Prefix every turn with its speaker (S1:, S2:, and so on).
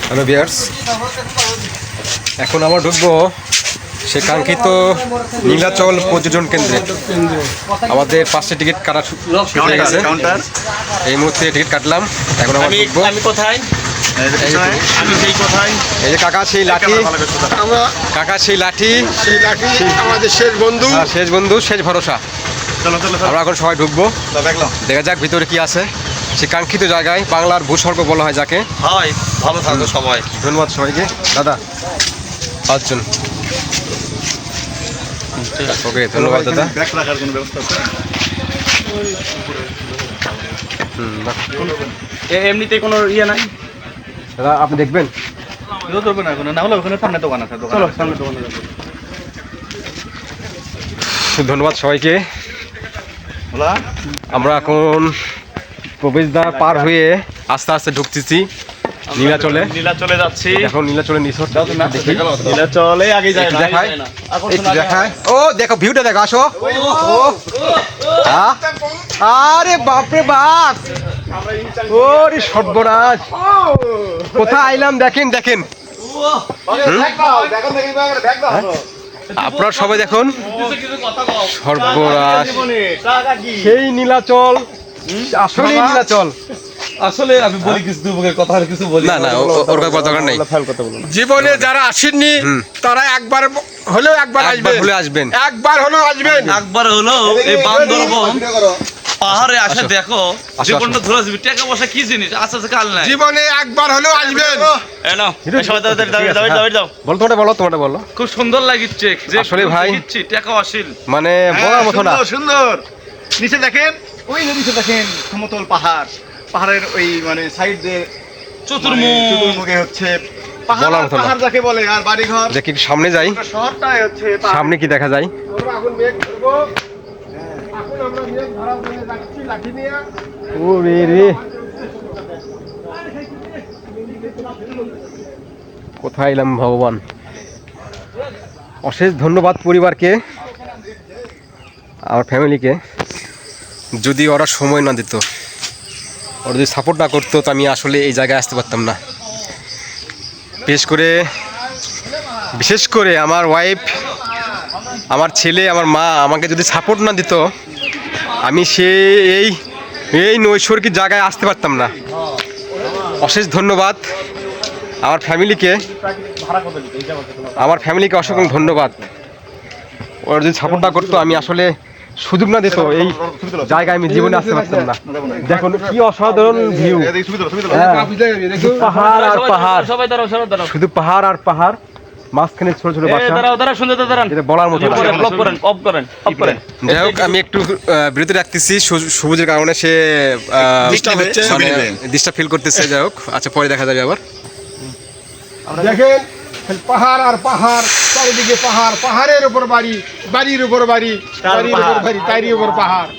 S1: Hello viewers, এখন আমরা ঢুকবো সে কাঙ্ক্ষিত নীলাচল পর্যটন কেন্দ্রে। আমাদের 5টা টিকিট কাটা শুরু হয়ে গেছে। এই মুহূর্তে টিকিট কাটলাম, এখন আমরা ঢুকবো। এই যে কাকা সেই লাঠি, কাকা সেই লাঠি,
S2: আমাদের শেষ বন্ধু,
S1: শেষ বন্ধু, শেষ ভরসা। আমরা এখন সবাই ঢুকবো, দেখা যাক ভিতরে কি আছে। সে কাঙ্ক্ষিত জায়গায়, বাংলার ভূস্বর্গ বলা হয় যাকে।
S3: ভালো থাকো সবাই।
S1: ধন্যবাদ সবাইকে। দাদা 5 জন। ওকে, ধন্যবাদ দাদা।
S3: এমনিতে কোনো ইয়ে নাই
S1: দাদা আপনি দেখবেন?
S3: না হলে ওখানে সামনে দোকান আছে, চলো সামনে দোকানে যাবো।
S1: ধন্যবাদ সবাইকে। আমরা এখন প্রবেশদ্বার পার হয়ে আস্তে আস্তে ঢুকতেছি নীলাচলে।
S3: নীলাচলে যাচ্ছি
S1: এখন নীলাচলে নিচর দেখি।
S3: নীলাচলে আগে যাই
S1: দেখায়, একটু দেখায়। ও দেখো ভিউটা দেখো, আসো। আরে বাপরে বাপ, ওরে সর্বনাশ, কোথায় আইলাম দেখেন দেখেন। আপনারা সবাই দেখুন, সর্বনাশ, সেই নীলাচল, আসলে নীলাচল।
S3: আসলে আমি বলি কিছু কথা, আর কিছু বলি
S1: না না, ওর কথা দরকার নাই।
S2: জীবনে যারা আসেননি তারা একবার হলেও একবার আসবেন, একবার হলেও আসবেন।
S3: একবার হলো এই বান্দরবন পাহাড়ে আসে, দেখো জীবনটা ধরে আসবে। টাকা পয়সা কি জিনিস আছে কাল নাই,
S2: জীবনে একবার হলেও আসবেন।
S1: বলো তোমাটা বলো।
S3: খুব সুন্দর লাগিচ্ছে
S1: আসলে ভাই,
S3: টাকা আসিল
S1: মানে বলার মতো না।
S4: সুন্দর। নিচে দেখেন, ওই নিচে দেখেন সমতল পাহাড়, পাহাড়ের ওই মানে সাইড দিয়ে চতুর্মুখে হচ্ছে পাহাড়, পাহাড় যাকে বলে। আর বাড়িঘর,
S1: দেখি সামনে যাই,
S4: শহরটাই হচ্ছে
S1: সামনে কি দেখা যায়।
S2: এখন মেঘ ধরবো, এখন আমরা মেঘ ধরার জন্য যাচ্ছি লাঠি নিয়ে।
S1: ওরে রে, কোথায় এলাম ভগবান। অশেষ ধন্যবাদ পরিবারকে, আমার ফ্যামিলিকে। যদি ওরা সময় না দিত, ওরা যদি সাপোর্ট না করতো, তো আমি আসলে এই জায়গায় আসতে পারতাম না। বিশেষ করে আমার ওয়াইফ, আমার ছেলে, আমার মা আমাকে যদি সাপোর্ট না দিত, আমি এই নৈসর্গিক জায়গায় আসতে পারতাম না। অশেষ ধন্যবাদ আমার ফ্যামিলিকে, অসংখ্য ধন্যবাদ। ওরা যদি সাপোর্ট না করতো, আমি আসলে সুযোগ না দিত, এই জায়গায় আমি জীবনে আসতে পারতাম না। দেখুন কি অসাধারণ ভিউ, পাহাড় আর পাহাড়, শুধু পাহাড় আর পাহাড়, মাঝখানে ছোট ছোট বাসা, বলার মতো। যাই হোক, আমি একটু বিরতি রাখতেছি সবুজের কারণে, সে ডিস্টার্ব ফিল করতেছে। যাই হোক, আচ্ছা পরে দেখা যাবে আবার।
S2: দেখেন পাহাড় আর পাহাড়, চারিদিকে পাহাড়, পাহাড়ের উপর বাড়ি, বাড়ির উপর বাড়ি, বাড়ির উপর বাড়ি, তারই উপর পাহাড়।